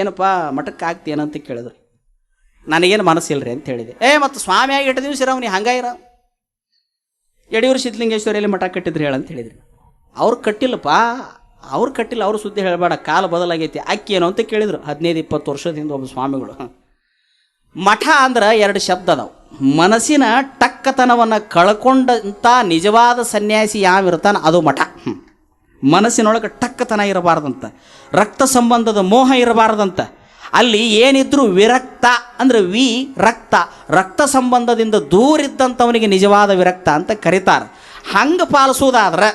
ಏನಪ್ಪ ಮಠಕ್ಕೆ ಆಗ್ತೀಯನಂತ ಕೇಳಿದ್ರು. ನನಗೇನು ಮನಸ್ಸಿಲ್ರಿ ಅಂತ ಹೇಳಿದೆ. ಮತ್ತು ಸ್ವಾಮಿಯಾಗಿ 8 ದಿವಸ ಇರವ್ ನೀ ಹಂಗಾಯಿರ. ಯಡಿಯೂರು ಸಿದ್ಧಲಿಂಗೇಶ್ವರಿಯಲ್ಲಿ ಮಠ ಕಟ್ಟಿದ್ರು ಹೇಳಂತ ಹೇಳಿದ್ರಿ. ಅವ್ರು ಕಟ್ಟಿಲ್ಲಪ್ಪ, ಅವ್ರು ಕಟ್ಟಿಲ್ಲ, ಅವ್ರು ಸುದ್ದಿ ಹೇಳಬೇಡ, ಕಾಲ ಬದಲಾಗೈತಿ, ಅಕ್ಕಿ ಏನೋ ಅಂತ ಕೇಳಿದ್ರು. 15-20 ವರ್ಷದಿಂದ ಒಬ್ಬ ಸ್ವಾಮಿಗಳು. ಮಠ ಅಂದ್ರೆ 2 ಶಬ್ದ ಅದಾವು. ಮನಸ್ಸಿನ ಟಕ್ಕತನವನ್ನು ಕಳ್ಕೊಂಡಂಥ ನಿಜವಾದ ಸನ್ಯಾಸಿ ಯಾವಿರ್ತಾನೆ ಅದು ಮಠ. ಮನಸ್ಸಿನೊಳಗೆ ಟಕ್ಕತನ ಇರಬಾರ್ದಂತ, ರಕ್ತ ಸಂಬಂಧದ ಮೋಹ ಇರಬಾರ್ದಂತ. ಅಲ್ಲಿ ಏನಿದ್ರು ವಿರಕ್ತ ಅಂದ್ರೆ ರಕ್ತ, ರಕ್ತ ಸಂಬಂಧದಿಂದ ದೂರಿದ್ದಂಥವನಿಗೆ ನಿಜವಾದ ವಿರಕ್ತ ಅಂತ ಕರೀತಾರೆ. ಹಂಗೆ ಪಾಲಿಸೋದಾದ್ರೆ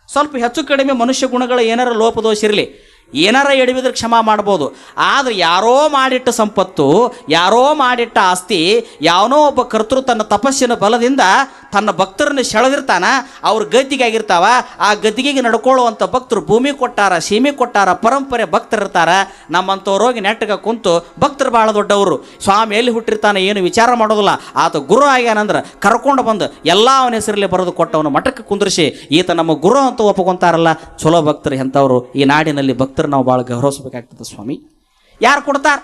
ಸ್ವಲ್ಪ ಹೆಚ್ಚು ಕಡಿಮೆ ಮನುಷ್ಯ ಗುಣಗಳು ಏನಾರ ಲೋಪದೋಷ ಇರಲಿ, ಏನಾರ ಎಡವಿದ್ರೆ ಕ್ಷಮಾ ಮಾಡ್ಬೋದು. ಆದರೆ ಯಾರೋ ಮಾಡಿಟ್ಟ ಸಂಪತ್ತು, ಯಾರೋ ಮಾಡಿಟ್ಟ ಆಸ್ತಿ, ಯಾವನೋ ಒಬ್ಬ ಕರ್ತೃ ತನ್ನ ತಪಸ್ಸಿನ ಬಲದಿಂದ ತನ್ನ ಭಕ್ತರನ್ನು ಸೆಳೆದಿರ್ತಾನ, ಅವ್ರ ಗದ್ದಿಗಾಗಿರ್ತಾವ. ಆ ಗದ್ದಿಗೆಗೆ ನಡ್ಕೊಳ್ಳುವಂಥ ಭಕ್ತರು ಭೂಮಿ ಕೊಟ್ಟಾರ, ಸೀಮೆ ಕೊಟ್ಟಾರ, ಪರಂಪರೆ ಭಕ್ತರಿರ್ತಾರ. ನಮ್ಮಂಥವ್ರೋಗಿ ನೆಟ್ಟಗೆ ಕುಂತು ಭಕ್ತರು ಭಾಳ ದೊಡ್ಡವರು, ಸ್ವಾಮಿ ಎಲ್ಲಿ ಹುಟ್ಟಿರ್ತಾನೆ ಏನು ವಿಚಾರ ಮಾಡೋದಿಲ್ಲ, ಆತ ಗುರು ಆಗ್ಯಾನಂದ್ರೆ ಕರ್ಕೊಂಡು ಬಂದು ಎಲ್ಲ ಅವನ ಹೆಸರಲ್ಲಿ ಬರೆದು ಕೊಟ್ಟವನು ಮಠಕ್ಕೆ ಕುಂದ್ರಿಸಿ ಈತ ನಮ್ಮ ಗುರು ಅಂತ ಒಪ್ಕೊಂತಾರಲ್ಲ, ಚಲೋ ಭಕ್ತರು ಎಂಥವ್ರು. ಈ ನಾಡಿನಲ್ಲಿ ಭಕ್ತರು ನಾವು ಭಾಳ ಗೌರವಿಸಬೇಕಾಗ್ತದೆ. ಸ್ವಾಮಿ ಯಾರು ಕೊಡ್ತಾರೆ?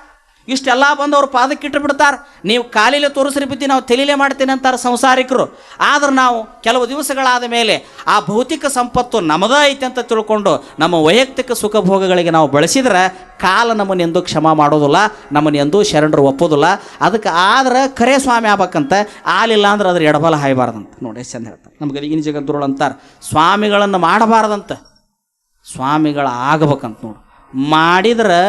ಇಷ್ಟೆಲ್ಲ ಬಂದು ಅವ್ರ ಪಾದಕ್ಕೆ ಇಟ್ಟು ಬಿಡ್ತಾರೆ. ನೀವು ಕಾಲಿಲೆ ತೋರಿಸ್ರಿ ಬಿದ್ದು ನಾವು ತೆಲಿಲೆ ಮಾಡ್ತೇನೆ ಅಂತಾರೆ ಸಂಸಾರಿಕರು. ಆದ್ರೆ ನಾವು ಕೆಲವು ದಿವಸಗಳಾದ ಮೇಲೆ ಆ ಭೌತಿಕ ಸಂಪತ್ತು ನಮ್ಮದೇ ಐತೆ ಅಂತ ತಿಳ್ಕೊಂಡು ನಮ್ಮ ವೈಯಕ್ತಿಕ ಸುಖ ಭೋಗಗಳಿಗೆ ನಾವು ಬಳಸಿದ್ರೆ ಕಾಲ ನಮ್ಮನ್ನು ಎಂದೂ ಕ್ಷಮಾ ಮಾಡೋದಿಲ್ಲ, ನಮ್ಮನ್ನು ಎಂದೂ ಶರಣರು ಒಪ್ಪೋದಿಲ್ಲ. ಅದಕ್ಕೆ ಆದ್ರೆ ಕರೆ ಸ್ವಾಮಿ ಆಗ್ಬೇಕಂತ, ಆಲಿಲ್ಲ ಅಂದ್ರೆ ಅದ್ರ ಎಡಬಲ ಹಾಯಬಾರ್ದಂತ. ನೋಡಿ ಎಷ್ಟು ಚಂದ ಹೇಳ್ತಾರೆ. ನಮ್ಗೆ ಈಗಿನ ಜಗದ್ಗುರುಗಳು ಅಂತಾರೆ ಸ್ವಾಮಿಗಳನ್ನು ಮಾಡಬಾರ್ದಂತ, ಸ್ವಾಮಿಗಳ ಆಗಬೇಕಂತ. ನೋಡು ಮಾಡಿದ್ರೆ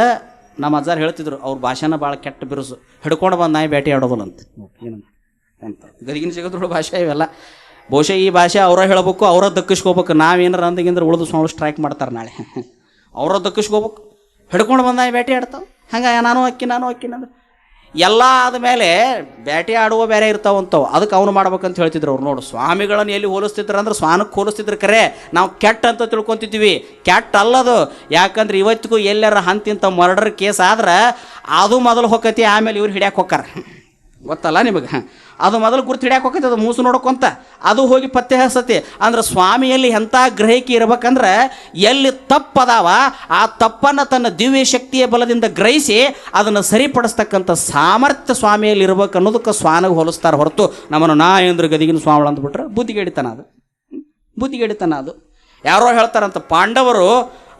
ನಮ್ಮ ಅಜ್ಜಾರು ಹೇಳ್ತಿದ್ರು, ಅವ್ರ ಭಾಷೆನ ಭಾಳ ಕೆಟ್ಟ ಬಿರುಸು, ಹಿಡ್ಕೊಂಡು ಬಂದು ನಾಯಿ ಬೇಟೆ ಆಡೋದಿಲ್ಲ ಅಂತ. ಏನಂತ ಅಂತ ಗದಗಿನ ಜಗದ್ಗುರು ಭಾಷೆ ಇವೆಲ್ಲ. ಬಹುಶಃ ಈ ಭಾಷೆ ಅವರ ಹೇಳಬೇಕು, ಅವರ ದಕ್ಕಿಸ್ಕೋಬೇಕು. ನಾವೇನಾರ ಅಂದಿಗಿಂದ್ರೆ ಉಳಿದು ಸ್ವಾಮಿ ಸ್ಟ್ರೈಕ್ ಮಾಡ್ತಾರೆ ನಾಳೆ. ಅವರ ದಕ್ಕಿಸ್ಕೋಬೇಕು, ಹಿಡ್ಕೊಂಡು ಬಂದು ನಾಯಿ ಬೇಟೆ ಆಡ್ತಾವೆ. ಹಂಗೆ ನಾನು ಅಕ್ಕಿನಂದ್ರೆ ಎಲ್ಲ ಆದಮೇಲೆ ಬೇಟೆ ಆಡುವ ಬೇರೆ ಇರ್ತಾವಂತವು. ಅದಕ್ಕೆ ಅವನು ಮಾಡ್ಬೇಕಂತ ಹೇಳ್ತಿದ್ರು ಅವ್ರು. ನೋಡು ಸ್ವಾಮಿಗಳನ್ನು ಎಲ್ಲಿ ಹೋಲಿಸ್ತಿದ್ರು ಅಂದ್ರೆ ಸ್ವಾನಕ್ಕೆ ಹೋಲಿಸ್ತಿದ್ರು. ಕರೆ ನಾವು ಕೆಟ್ಟ ಅಂತ ತಿಳ್ಕೊತಿದ್ವಿ, ಕೆಟ್ಟ ಅಲ್ಲದು. ಯಾಕಂದ್ರೆ ಇವತ್ತಿಗೂ ಎಲ್ಲರ ಹಂತಿಂತ ಮರ್ಡರ್ ಕೇಸ್ ಆದ್ರೆ ಅದು ಮೊದಲು ಹೊಕ್ಕತಿ, ಆಮೇಲೆ ಇವ್ರು ಹಿಡ್ಯಾಕೆ ಹೊಕ್ಕಾರ. ಗೊತ್ತಲ್ಲ ನಿಮಗೆ? ಅದು ಮೊದಲು ಗುರ್ತು ಹಿಡ್ಯಾಕೆ ಹೋಗತ್ತೆ, ಅದು ಮೂಸು ನೋಡ್ಕೊಂತ ಅದು ಹೋಗಿ ಪತ್ತೆ ಹಚ್ಚತಿ. ಅಂದ್ರೆ ಸ್ವಾಮಿಯಲ್ಲಿ ಎಂಥ ಗ್ರಹಿಕೆ ಇರ್ಬೇಕಂದ್ರೆ ಎಲ್ಲಿ ತಪ್ಪದಾವ ಆ ತಪ್ಪನ್ನು ತನ್ನ ದಿವ್ಯ ಶಕ್ತಿಯ ಬಲದಿಂದ ಗ್ರಹಿಸಿ ಅದನ್ನು ಸರಿಪಡಿಸ್ತಕ್ಕಂಥ ಸಾಮರ್ಥ್ಯ ಸ್ವಾಮಿಯಲ್ಲಿ ಇರ್ಬೇಕು ಅನ್ನೋದಕ್ಕೆ ಸ್ವಾಮಿಗೆ ಹೋಲಿಸ್ತಾರೆ ಹೊರತು ನಮ್ಮನ್ನು ಅಂದ್ರೆ ಗದಿಗಿನ ಸ್ವಾಮಿಗಳು ಅಂದ್ಬಿಟ್ರೆ ಬುದ್ಧಿಗೆಡಿತನ ಅದು. ಯಾರೋ ಹೇಳ್ತಾರಂತ, ಪಾಂಡವರು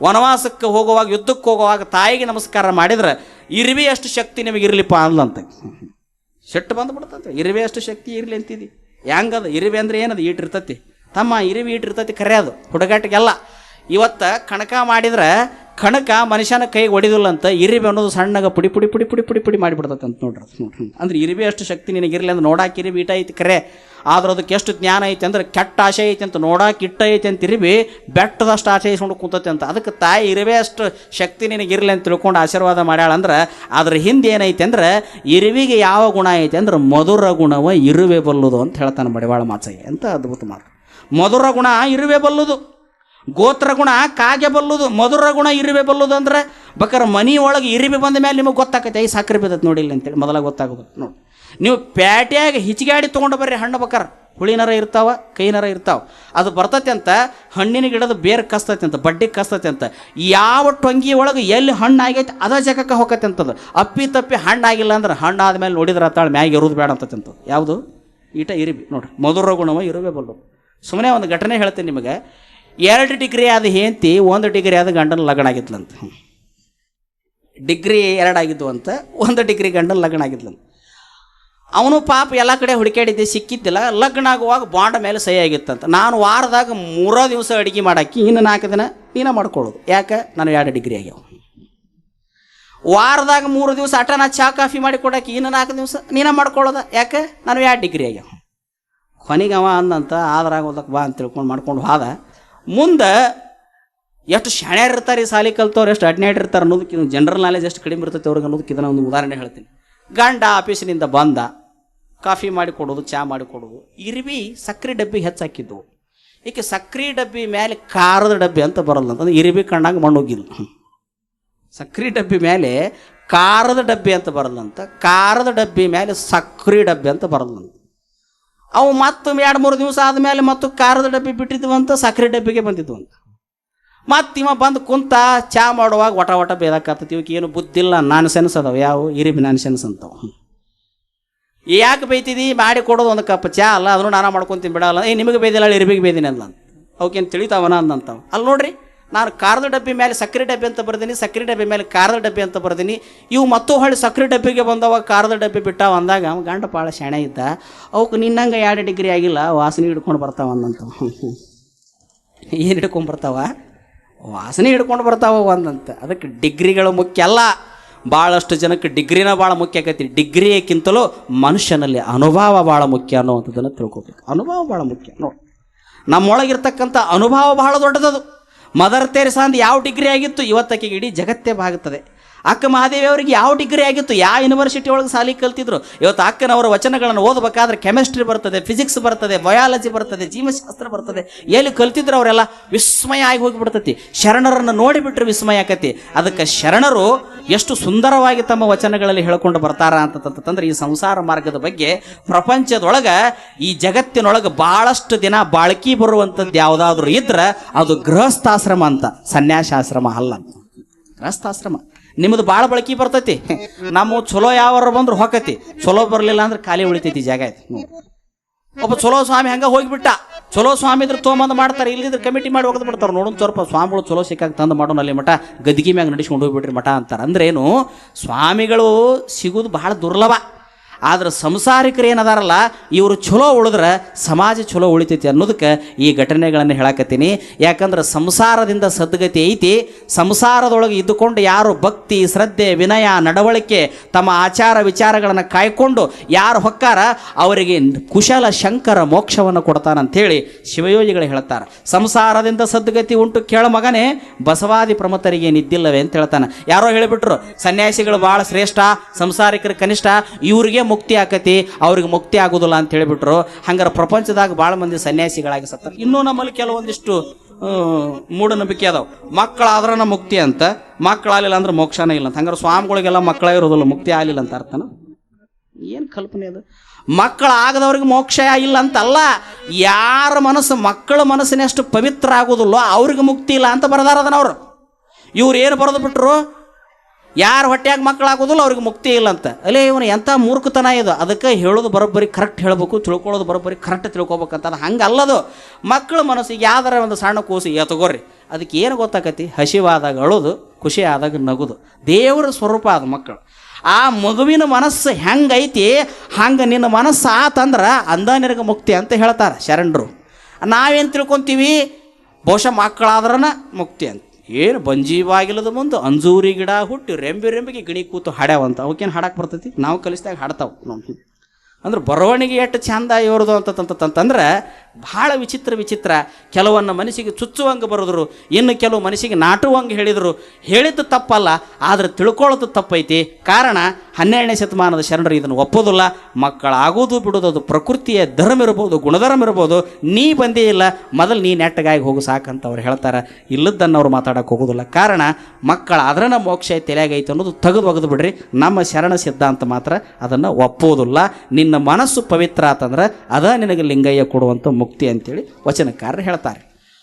ವನವಾಸಕ್ಕೆ ಹೋಗುವಾಗ, ಯುದ್ಧಕ್ಕೆ ಹೋಗುವಾಗ ತಾಯಿಗೆ ನಮಸ್ಕಾರ ಮಾಡಿದ್ರೆ ಇರುವೆ ಅಷ್ಟು ಶಕ್ತಿ ನಿಮಗೆ ಇರಲಿಪ್ಪ ಅಂದ್ಲಂತ. ಸಿಟ್ಟು ಬಂದುಬಿಡ್ತಂತೆ, ಇರುವೆ ಅಷ್ಟು ಶಕ್ತಿ ಇರಲಿ ಅಂತಿದ್ದಿ. ಹೆಂಗದು ಇರುವೆ ಅಂದರೆ ಏನದು? ಈಟಿರ್ತತಿ ತಮ್ಮ, ಇರುವೆ ಈಟಿರ್ತತಿ ಖರೆ, ಅದು ಹುಡುಗಾಟಿಗೆಲ್ಲ. ಇವತ್ತು ಕಣಕ ಮಾಡಿದ್ರೆ ಕಣಕ ಮನುಷ್ಯನ ಕೈಗೆ ಹೊಡಿದಿಲ್ಲ ಅಂತ, ಇರುವೆ ಅನ್ನೋದು ಸಣ್ಣಗೆ ಪುಡಿ ಪುಡಿ ಪುಡಿ ಪುಡಿ ಪುಡಿ ಪುಡಿ ಮಾಡಿಬಿಡ್ತಂತ ಅಂತ ನೋಡ್ರಿ. ಅಂದ್ರೆ ಇರುವೆ ಅಷ್ಟು ಶಕ್ತಿ ನಿನಗಿರಲಿ ಅಂದ್ರೆ ನೋಡಾಕೆ ಇರುವೆ ಈಟ ಐತಿ ಖರೆ, ಆದ್ರೆ ಅದಕ್ಕೆ ಎಷ್ಟು ಜ್ಞಾನ ಐತಿ ಅಂದ್ರೆ ಕೆಟ್ಟ ಆಸೆ ಐತಿ ಅಂತ, ನೋಡಾಕೆ ಇಟ್ಟ ಐತಿ ಅಂತ ಇರುವೆ ಬೆಟ್ಟದಷ್ಟು ಆಸೆ ಇಸ್ಕೊಂಡು ಕೂತತಿ ಅಂತ. ಅದಕ್ಕೆ ತಾಯಿ ಇರುವೆ ಅಷ್ಟು ಶಕ್ತಿ ನಿನಗಿರಲಿ ಅಂತ ತಿಳ್ಕೊಂಡು ಆಶೀರ್ವಾದ ಮಾಡ್ಯಾಳಂದ್ರೆ ಅದ್ರ ಹಿಂದೆ ಏನೈತಿ ಅಂದ್ರೆ ಇರುವಿಗೆ ಯಾವ ಗುಣ ಐತಿ ಅಂದ್ರೆ ಮಧುರ ಗುಣವ ಇರುವೆ ಬಲ್ಲುದು ಅಂತ ಹೇಳ್ತಾನೆ ಮಡಿವಾಳ ಮಾಚಯ್ಯ. ಅಂತ ಅದ್ಭುತ ಮಾತು. ಮಧುರ ಗುಣ ಇರುವೆ ಬಲ್ಲುದು, ಗೋತ್ರ ಗುಣ ಕಾಗೆ ಬಲ್ಲುದು, ಮಧುರ ಗುಣ ಇರುವೆ ಬಲ್ಲುದು. ಅಂದ್ರೆ ಬೇಕಾರೆ ಮನಿ ಒಳಗೆ ಇರುವೆ ಬಂದ ಮೇಲೆ ನಿಮಗೆ ಗೊತ್ತಾಕೈತೆ ಐ ಸಕ್ಕರೆ ಬಿದ್ದೈತೆ ನೋಡಿಲ್ಲ ಅಂತೇಳಿ ಮೊದಲ ಗೊತ್ತಾಗೋದು. ನೋಡಿ ನೀವು ಪ್ಯಾಟ್ಯಾಗ ಹಿಚ್ಗಾಡಿ ತೊಗೊಂಡು ಬರ್ರಿ ಹಣ್ಣು, ಬೇಕಾರೆ ಹುಳಿನರ ಇರ್ತಾವ, ಕೈನರ ಇರ್ತಾವ, ಅದು ಬರ್ತೈತೆ ಅಂತ. ಹಣ್ಣಿನ ಗಿಡದ ಬೇರೆ ಕಸ್ತೈತೆ ಅಂತ, ಬಡ್ಡಿಗೆ ಕಸ್ತೈತೆ ಅಂತ. ಯಾವ ಟೊಂಗಿ ಒಳಗೆ ಎಲ್ಲಿ ಹಣ್ಣು ಆಗೈತೆ ಅದ ಜಾಗಕ್ಕೆ ಹೋಗತ್ತೆ ಅಂತದು. ಅಪ್ಪಿ ತಪ್ಪಿ ಹಣ್ಣು ಆಗಿಲ್ಲ ಅಂದ್ರೆ ಹಣ್ಣು ಆದ್ಮೇಲೆ ನೋಡಿದ್ರೆ ಅತ್ತಾಳೆ ಮ್ಯಾಗ ಇರೋದು ಬೇಡ ಅಂತೈತೆ ಅಂತ. ಯಾವುದು? ಈಟ ಇರುಬಿ. ನೋಡ್ರಿ ಮಧುರ ಗುಣವ ಇರುವೆ ಬಲ್ಲು. ಸುಮ್ಮನೆ ಒಂದು ಘಟನೆ ಹೇಳ್ತೀನಿ ನಿಮಗೆ. 2 ಡಿಗ್ರಿ ಆದ ಹೆಂಡತಿ 1 ಡಿಗ್ರಿ ಆದ ಗಂಡನ ಲಗ್ನ ಆಗಿದ್ಲಂತ. ಡಿಗ್ರಿ 2 ಆಗಿದ್ವು ಅಂತ, 1 ಡಿಗ್ರಿ ಗಂಡನ ಲಗ್ನ ಆಗಿದ್ಲಂತ. ಅವನು ಪಾಪ ಎಲ್ಲ ಕಡೆ ಹುಡುಕಾಡಿದ್ದೆ, ಸಿಕ್ಕಿದ್ದಿಲ್ಲ. ಲಗ್ನ ಆಗುವಾಗ ಬಾಂಡ್ ಮೇಲೆ ಸಹಿ ಆಗಿತ್ತಂತ. ನಾನು ವಾರದಾಗ 3 ದಿವಸ ಅಡುಗೆ ಮಾಡಾಕಿ, ಇನ್ನು 4 ದಿನ ನೀನೇ ಮಾಡ್ಕೊಳ್ಳೋದು. ಯಾಕೆ? ನಾನು 2 ಡಿಗ್ರಿ ಆಗ್ಯಾವ. ವಾರದಾಗ 3 ದಿವಸ ಅಟ ನಾ ಚಹಾ ಕಾಫಿ ಮಾಡಿ ಕೊಡಾಕಿ, ಇನ್ನು 4 ದಿವಸ ನೀನೇ ಮಾಡ್ಕೊಳ್ಳೋದ. ಯಾಕೆ? ನಾನು 2 ಡಿಗ್ರಿ ಆಗ್ಯಾವ. ಕೊನೆಗೆ ಅವ ಅಂದಂತ ಆದ್ರಾಗ ಓದಕ್ಕೆ ಬಾ ಅಂತ ತಿಳ್ಕೊಂಡು ಮಾಡ್ಕೊಂಡು ಹೋದ. ಮುಂದೆ ಎಷ್ಟು ಶಾಣ್ಯಾರು ಇರ್ತಾರೆ, ಈ ಸಾಲಿ ಕಲ್ತವ್ರು ಎಷ್ಟು ಅಡ್ನಾಡ್ ಇರ್ತಾರೆ ಅನ್ನೋದಕ್ಕೆ, ಜನರಲ್ ನಾಲೆಜ್ ಎಷ್ಟು ಕಡಿಮೆ ಇರ್ತೈತೆ ಅವ್ರಿಗೆ ಅನ್ನೋದಕ್ಕೆ ಇದನ್ನು ಒಂದು ಉದಾಹರಣೆ ಹೇಳ್ತೀನಿ. ಗಂಡ ಆಫೀಸಿನಿಂದ ಬಂದ, ಕಾಫಿ ಮಾಡಿ ಕೊಡೋದು, ಚಹಾ ಮಾಡಿ ಕೊಡೋದು. ಇರುವಿ ಸಕ್ರೆ ಡಬ್ಬಿ ಹೆಚ್ಚಾಕಿದ್ವು. ಈಕೆ ಸಕ್ರೆ ಡಬ್ಬಿ ಮೇಲೆ ಖಾರದ ಡಬ್ಬಿ ಅಂತ ಬರಲ್ಲ ಅಂತಂದ್ರೆ ಇರುವಿ ಕಣ್ಣಾಗ ಮಣ್ಣೋಗಿಲ್ಲ. ಸಕ್ರೆ ಡಬ್ಬಿ ಮೇಲೆ ಖಾರದ ಡಬ್ಬಿ ಅಂತ ಬರಲ್ಲಂತ, ಖಾರದ ಡಬ್ಬಿ ಮೇಲೆ ಸಕ್ರೆ ಡಬ್ಬಿ ಅಂತ ಬರಲ್ಲಂತ. ಅವು ಮತ್ತು 2-3 ದಿವಸ ಆದಮೇಲೆ ಮತ್ತು ಖಾರದ ಡಬ್ಬಿ ಬಿಟ್ಟಿದ್ವು ಅಂತ, ಸಕ್ರೆ ಡಬ್ಬಿಗೆ ಬಂದಿದ್ವು ಅಂತ. ಮತ್ತು ಇವ ಬಂದು ಕುಂತ ಚಾ ಮಾಡುವಾಗ ಒಟ ಒಟ ಬೇದಾಕತ್ತತಿ ಇವಕ್ಕೆ ಏನು ಬುದ್ಧಿಲ್ಲ ನಾನ್ ಸೆನ್ಸ್ ಅದಾವ ಯಾವ ಇರಿಬಿ ನಾನ್ ಸೆನ್ಸ್ ಅಂತವ. ಯಾಕೆ ಬೈತಿದಿ ಮಾಡಿ ಕೊಡೋದು ಒಂದು ಕಪ್ ಚಾ ಅಲ್ಲ ಅದನ್ನು ನಾನು ಮಾಡ್ಕೊತೀನಿ ಬಿಡಲ್ಲ. ನಿಮಗೆ ಬೇದಿಲ್ಲ ಇರಿಬಿಗೆ ಬೇದಿನಿ ಅಲ್ಲ ಅಂತ ಅವಕ್ಕೇನು ತಿಳಿತಾವನ ಅಂದಂತಾವ. ಅಲ್ಲಿ ನೋಡ್ರಿ ನಾನು ಖಾರದ ಡಬ್ಬಿ ಮೇಲೆ ಸಕ್ಕರೆ ಡಬ್ಬಿ ಅಂತ ಬರ್ದೀನಿ, ಸಕ್ಕರೆ ಡಬ್ಬಿ ಮೇಲೆ ಖಾರದ ಡಬ್ಬಿ ಅಂತ ಬರ್ದೀನಿ. ಇವು ಮತ್ತೂ ಹೊಳ್ಳಿ ಸಕ್ಕರೆ ಡಬ್ಬಿಗೆ ಬಂದವ ಖಾರದ ಡಬ್ಬಿ ಬಿಟ್ಟಾವ ಅಂದಾಗ ಅವ ಗಂಡ ಭಾಳ ಶಾಣೆ ಇದ್ದ. ಅವಕ್ಕೆ ನಿನ್ನಂಗೆ 2 ಡಿಗ್ರಿ ಆಗಿಲ್ಲ ವಾಸನೆ ಹಿಡ್ಕೊಂಡು ಬರ್ತಾವ ಅಂದಂತ. ಏನು ಹಿಡ್ಕೊಂಡು ಬರ್ತಾವ? ವಾಸನೆ ಹಿಡ್ಕೊಂಡು ಬರ್ತಾವ ಒಂದಂತ. ಅದಕ್ಕೆ ಡಿಗ್ರಿಗಳು ಮುಖ್ಯ ಅಲ್ಲ. ಭಾಳಷ್ಟು ಜನಕ್ಕೆ ಡಿಗ್ರಿನ ಭಾಳ ಮುಖ್ಯ ಆಕೈತಿ. ಡಿಗ್ರಿಯಕ್ಕಿಂತಲೂ ಮನುಷ್ಯನಲ್ಲಿ ಅನುಭವ ಭಾಳ ಮುಖ್ಯ ಅನ್ನೋವಂಥದ್ದನ್ನು ತಿಳ್ಕೊಬೇಕು. ಅನುಭವ ಭಾಳ ಮುಖ್ಯ. ನೋಡಿ, ನಮ್ಮೊಳಗಿರ್ತಕ್ಕಂಥ ಅನುಭವ ಬಹಳ ದೊಡ್ಡದದು. ಮದರ್ ತೆರೇಸಾ ಅಂದು ಯಾವ ಡಿಗ್ರಿ ಆಗಿತ್ತು, ಇವತ್ತಕ್ಕಿಗೆ ಇಡೀ ಜಗತ್ತೇ ಬಾಗುತ್ತದೆ. ಅಕ್ಕ ಮಹಾದೇವಿ ಅವರಿಗೆ ಯಾವ ಡಿಗ್ರಿ ಆಗಿತ್ತು, ಯಾವ ಯೂನಿವರ್ಸಿಟಿ ಒಳಗೆ ಸಾಲಿ ಕಲ್ತಿದ್ರು. ಇವತ್ತು ಅಕ್ಕನವರ ವಚನಗಳನ್ನು ಓದಬೇಕಾದ್ರೆ ಕೆಮಿಸ್ಟ್ರಿ ಬರ್ತದೆ, ಫಿಸಿಕ್ಸ್ ಬರ್ತದೆ, ಬಯಾಲಜಿ ಬರ್ತದೆ, ಜೀವಶಾಸ್ತ್ರ ಬರ್ತದೆ. ಎಲ್ಲಿ ಕಲ್ತಿದ್ರು ಅವರೆಲ್ಲ ವಿಸ್ಮಯ ಆಗಿ ಹೋಗಿಬಿಡ್ತತಿ. ಶರಣರನ್ನು ನೋಡಿಬಿಟ್ರೆ ವಿಸ್ಮಯ ಆಕತಿ. ಅದಕ್ಕೆ ಶರಣರು ಎಷ್ಟು ಸುಂದರವಾಗಿ ತಮ್ಮ ವಚನಗಳಲ್ಲಿ ಹೇಳ್ಕೊಂಡು ಬರ್ತಾರ ಅಂತಂತಂದ್ರೆ ಈ ಸಂಸಾರ ಮಾರ್ಗದ ಬಗ್ಗೆ ಪ್ರಪಂಚದೊಳಗೆ ಈ ಜಗತ್ತಿನೊಳಗೆ ಭಾಳಷ್ಟು ದಿನ ಬಾಳ್ಕಿ ಬರುವಂಥದ್ದು ಯಾವುದಾದ್ರೂ ಇದ್ರೆ ಅದು ಗೃಹಸ್ಥಾಶ್ರಮ ಅಂತ, ಸನ್ಯಾಸಾಶ್ರಮ ಅಲ್ಲ. ಗೃಹಸ್ಥಾಶ್ರಮ ನಿಮ್ಮದು ಭಾಳ ಬಳಕೆ ಬರ್ತೈತಿ. ನಮ್ಮ ಚಲೋ ಯಾವಾರ ಬಂದ್ರೆ ಹೊಕ್ಕತಿ, ಚಲೋ ಬರಲಿಲ್ಲ ಅಂದ್ರೆ ಖಾಲಿ ಉಳಿತೈತಿ ಜಾಗ ಐತಿ. ಒಬ್ಬ ಚಲೋ ಸ್ವಾಮಿ ಹಂಗೆ ಹೋಗಿಬಿಟ್ಟ. ಚಲೋ ಸ್ವಾಮಿ ಇದ್ರೆ ತೊಗೊಂಬಂದು ಮಾಡ್ತಾರೆ, ಇಲ್ಲಿದ್ರೆ ಕಮಿಟಿ ಮಾಡಿ ಹೋಗದ್ ಬಿಡ್ತಾರೆ. ನೋಡೋಣ ಸ್ವಲ್ಪ ಸ್ವಾಮಿಗಳು ಚಲೋ ಸಿಕ್ಕಾಗ ತಂದು ಮಾಡೋಣ ಅಲ್ಲಿ ಮಠ, ಗದ್ಗಿ ಮ್ಯಾಗ ನಡೆಸ್ಕೊಂಡು ಹೋಗ್ಬಿಟ್ರಿ ಮಠ ಅಂತಾರೆ. ಅಂದ್ರೇನು, ಸ್ವಾಮಿಗಳು ಸಿಗೋದು ಬಹಳ ದುರ್ಲಭ. ಆದ್ರೆ ಸಂಸಾರಿಕರು ಏನದಾರಲ್ಲ ಇವರು ಚಲೋ ಉಳಿದ್ರೆ ಸಮಾಜ ಚಲೋ ಉಳಿತೈತಿ ಅನ್ನೋದಕ್ಕೆ ಈ ಘಟನೆಗಳನ್ನು ಹೇಳಕತ್ತೀನಿ. ಯಾಕಂದ್ರೆ ಸಂಸಾರದಿಂದ ಸದ್ಗತಿ ಐತಿ. ಸಂಸಾರದೊಳಗೆ ಇದ್ದುಕೊಂಡು ಯಾರು ಭಕ್ತಿ, ಶ್ರದ್ಧೆ, ವಿನಯ, ನಡವಳಿಕೆ, ತಮ್ಮ ಆಚಾರ ವಿಚಾರಗಳನ್ನು ಕಾಯ್ಕೊಂಡು ಯಾರು ಹೊಕ್ಕಾರ ಅವರಿಗೆ ಕುಶಲ ಶಂಕರ ಮೋಕ್ಷವನ್ನು ಕೊಡ್ತಾನಂಥೇಳಿ ಶಿವಯೋಗಿಗಳು ಹೇಳ್ತಾರೆ. ಸಂಸಾರದಿಂದ ಸದ್ಗತಿ ಉಂಟು ಕೇಳ ಮಗನೇ, ಬಸವಾದಿ ಪ್ರಮತರಿಗೆ ಏನಿದ್ದಿಲ್ಲವೇ ಅಂತ ಹೇಳ್ತಾನೆ. ಯಾರೋ ಹೇಳಿಬಿಟ್ರು ಸನ್ಯಾಸಿಗಳು ಭಾಳ ಶ್ರೇಷ್ಠ, ಸಂಸಾರಿಕರು ಕನಿಷ್ಠ, ಇವ್ರಿಗೆ ಮುಕ್ತಿ ಆಕತಿ, ಅವ್ರಿಗೆ ಮುಕ್ತಿ ಆಗೋದಿಲ್ಲ ಅಂತ ಹೇಳಿಬಿಟ್ರು. ಹಂಗಾರೆ ಪ್ರಪಂಚದಾಗ ಭಾಳ ಮಂದಿ ಸನ್ಯಾಸಿಗಳಾಗಿ ಸತ್ತಾರೆ. ಇನ್ನೂ ನಮ್ಮಲ್ಲಿ ಕೆಲವೊಂದಿಷ್ಟು ಮೂಢನಂಬಿಕೆ ಅದಾವ. ಮಕ್ಕಳಾದ್ರನ ಮುಕ್ತಿ ಅಂತ, ಮಕ್ಕಳಾಗಲಿಲ್ಲ ಅಂದ್ರೆ ಮೋಕ್ಷನೇ ಇಲ್ಲ ಅಂತ. ಹಂಗಾರೆ ಸ್ವಾಮಿಗಳಿಗೆಲ್ಲ ಮಕ್ಕಳೇ ಇರೋದಿಲ್ಲ, ಮುಕ್ತಿ ಆಗಲಿಲ್ಲ ಅಂತ ಅರ್ಥನ? ಏನು ಕಲ್ಪನೆ ಅದು? ಮಕ್ಕಳಾಗದವ್ರಿಗೆ ಮೋಕ್ಷ ಇಲ್ಲ ಅಂತಲ್ಲ, ಯಾರ ಮನಸ್ಸು ಮಕ್ಕಳ ಮನಸ್ಸಿನಷ್ಟು ಪವಿತ್ರ ಆಗೋದಿಲ್ಲೋ ಅವ್ರಿಗೆ ಮುಕ್ತಿ ಇಲ್ಲ ಅಂತ ಬರದಾರ ಅದನ್ನವ್ರು. ಇವ್ರು ಏನು ಬರೆದು ಬಿಟ್ರು, ಯಾರು ಹೊಟ್ಟೆಯಾಗ ಮಕ್ಕಳಾಗೋದಿಲ್ಲ ಅವ್ರಿಗೆ ಮುಕ್ತಿ ಇಲ್ಲ ಅಂತ. ಅಲ್ಲೇ ಇವನು ಎಂಥ ಮೂರ್ಖತನ ಇದು. ಅದಕ್ಕೆ ಹೇಳೋದು ಬರೋಬ್ಬರಿ ಕರೆಕ್ಟ್ ಹೇಳಬೇಕು, ತಿಳ್ಕೊಳ್ಳೋದು ಬರೋಬ್ಬರಿ ಕರೆಕ್ಟ್ ತಿಳ್ಕೊಬೇಕಂತ. ಅದು ಹಂಗೆ ಅಲ್ಲದು. ಮಕ್ಕಳ ಮನಸ್ಸಿಗೆ ಯಾವ್ದಾರ ಒಂದು ಸಣ್ಣ ಕೂಸು ತಗೋರಿ, ಅದಕ್ಕೆ ಏನು ಗೊತ್ತಾಕತಿ, ಹಸಿವಾದಾಗ ಅಳೋದು, ಖುಷಿ ಆದಾಗ ನಗುದು. ದೇವರ ಸ್ವರೂಪ ಅದು ಮಕ್ಕಳು. ಆ ಮಗುವಿನ ಮನಸ್ಸು ಹೆಂಗೈತಿ ಹಂಗೆ ನಿನ್ನ ಮನಸ್ಸು ಆತಂದ್ರೆ ಅಂದ ನಿನಗೆ ಮುಕ್ತಿ ಅಂತ ಹೇಳ್ತಾರೆ ಶರಣರು. ನಾವೇನು ತಿಳ್ಕೊತೀವಿ, ಬಹುಶಃ ಮಕ್ಕಳಾದ್ರನ ಮುಕ್ತಿ ಅಂತ. ಏನು ಬಂಜೀವಾಗಿಲ್ಲದ ಮುಂದೆ ಅಂಜೂರಿ ಗಿಡ ಹುಟ್ಟಿ ರೆಂಬಿಗೆ ಗಿಣಿ ಕೂತು ಹಾಡ್ಯಾವಂತ. ಅವಕ್ಕೇನು ಹಾಡಕ್ಕೆ ಬರ್ತೈತಿ? ನಾವು ಕಲಿಸಿದಾಗ ಹಾಡ್ತಾವೆ ನೋಡಿ. ಅಂದ್ರೆ ಬರವಣಿಗೆ ಎಷ್ಟು ಚಂದ ಇವ್ರದು ಅಂತಂತಂದ್ರೆ ಭಾಳ ವಿಚಿತ್ರ. ಕೆಲವನ್ನ ಮನಸ್ಸಿಗೆ ಚುಚ್ಚುವಂಗೆ ಬರೆದ್ರು, ಇನ್ನು ಕೆಲವು ಮನಸ್ಸಿಗೆ ನಾಟುವಂಗೆ ಹೇಳಿದರು. ಹೇಳಿದ್ದು ತಪ್ಪಲ್ಲ, ಆದರೆ ತಿಳ್ಕೊಳ್ಳೋದು ತಪ್ಪೈತಿ. ಕಾರಣ 12ನೇ ಶತಮಾನದ ಶರಣರು ಇದನ್ನು ಒಪ್ಪೋದಿಲ್ಲ. ಮಕ್ಕಳಾಗೋದು ಬಿಡೋದು ಅದು ಪ್ರಕೃತಿಯ ಧರ್ಮ ಇರ್ಬೋದು, ಗುಣಧರ್ಮ ಇರ್ಬೋದು. ನೀ ಬಂದೇ ಇಲ್ಲ, ಮೊದಲು ನೀ ನೆಟ್ಟಗಾಗಿ ಹೋಗು ಸಾಕಂತ ಅವ್ರು ಹೇಳ್ತಾರೆ. ಇಲ್ಲದನ್ನು ಅವ್ರು ಮಾತಾಡೋಕೆ ಹೋಗೋದಿಲ್ಲ. ಕಾರಣ ಮಕ್ಕಳಾದ್ರೆ ನಮ್ಮ ಮೋಕ್ಷ ತಲೆಯಾಗೈತೆ ಅನ್ನೋದು ಒಗೆದು ಬಿಡ್ರಿ. ನಮ್ಮ ಶರಣ ಸಿದ್ಧಾಂತ ಮಾತ್ರ ಅದನ್ನು ಒಪ್ಪೋದಿಲ್ಲ. ನಿನ್ನ ಮನಸ್ಸು ಪವಿತ್ರ ಆತಂದ್ರೆ ಅದ ನಿನಗೆ ಲಿಂಗಯ್ಯ ಕೊಡುವಂಥ ಮುಕ್ತಿ ಅಂತೇಳಿ ವಚನಕಾರರು ಹೇಳ್ತಾರೆ.